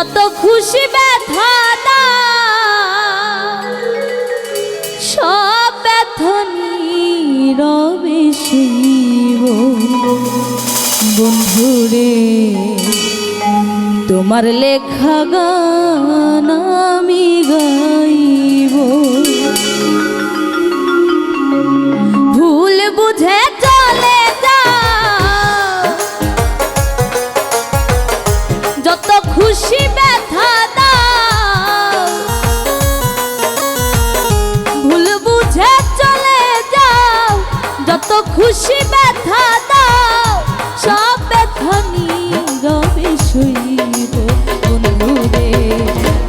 যত খুশি ব্যথা সব ব্যথা নীরবে সইব বন্ধুরে তোমার লেখা গান আমি গাইব ভুল বুঝে চলে যাও যত খুশি ব্যথা দাও ভুল বুঝে চলে যাও যত খুশি ব্যথা দাও সব ব্যথা নীরবে সইব বন্ধুরে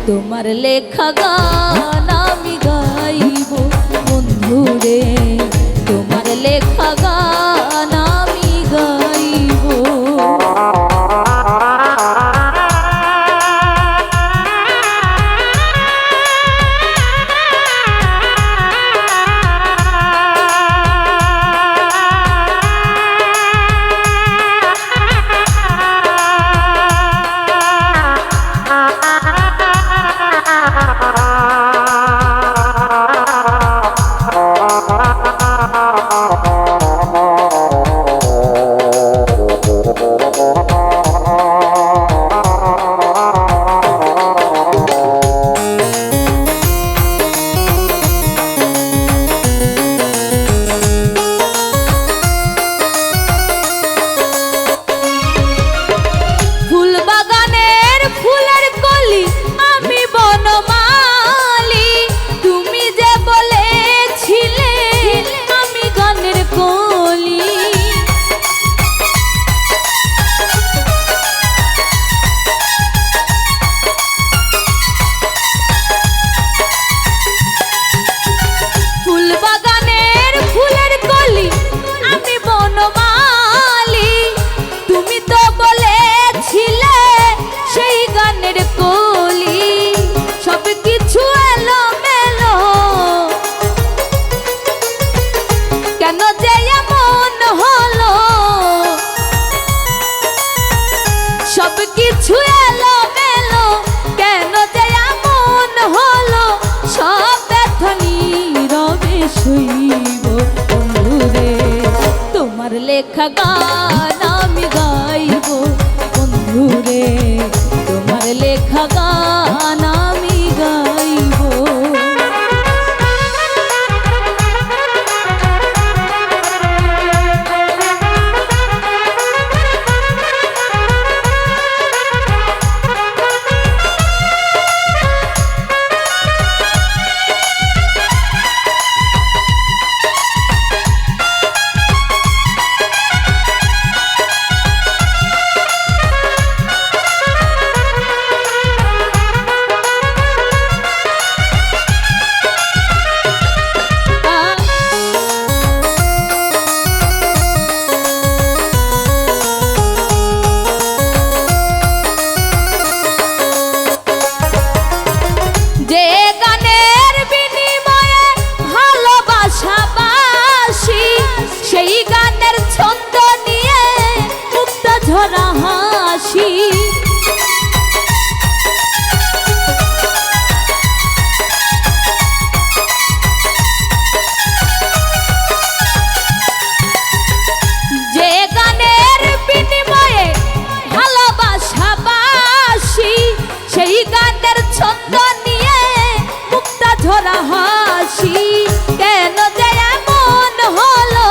তোমার লেখা গান আমি গাইব বন্ধুরে তোমার লেখা গান আমি গাইব সবকিছু এলোমেলো কেন যে এমন হলো সব ব্যথা নীরবে সইব বন্ধুরে তোমার লেখা গান আমি গাইব বন্ধুরে তোমার লেখা গান আমি গাইব সেই গানের ছন্দ নিয়ে মুক্ত ঝরা হাসি যে গানের বিনিময়ে ভালোবাসাবাসি সেই গানের ছন্দ নিয়ে মুক্ত ঝরা হাসি কেন যে এমন হলো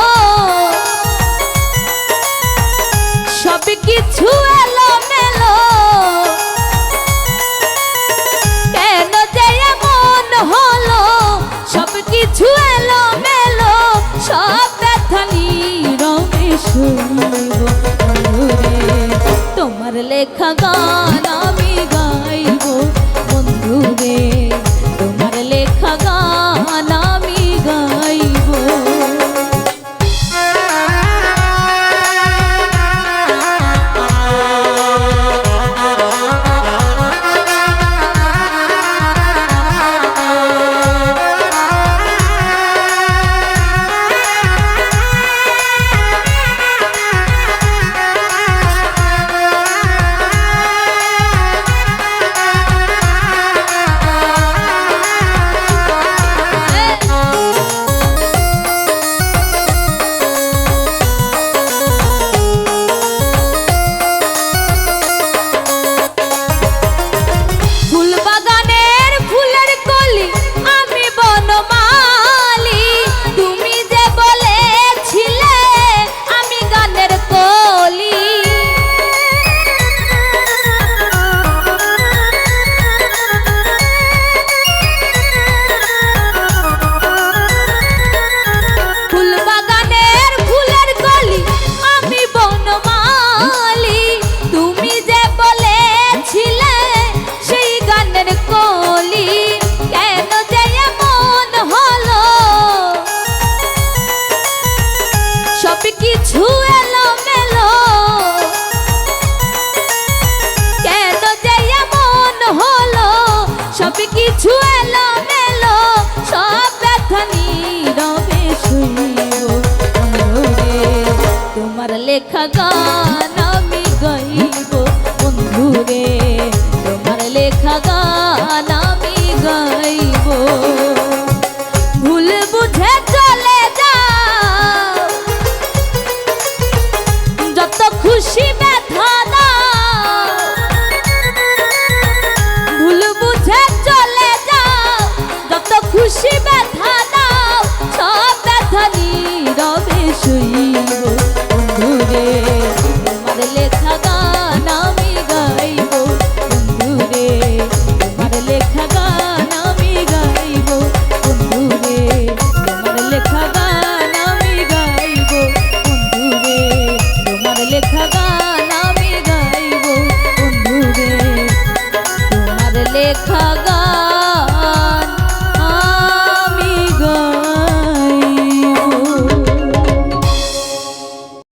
সবকিছু এলোমেলো কেন যে এমন হলো সবকিছু এলোমেলো সব ব্যথা নীরবে সইব বন্ধুরে তোমার লেখা গান আমি গাইব বন্ধুরে তোমার লেখা গান আমি গাইব লেখা গান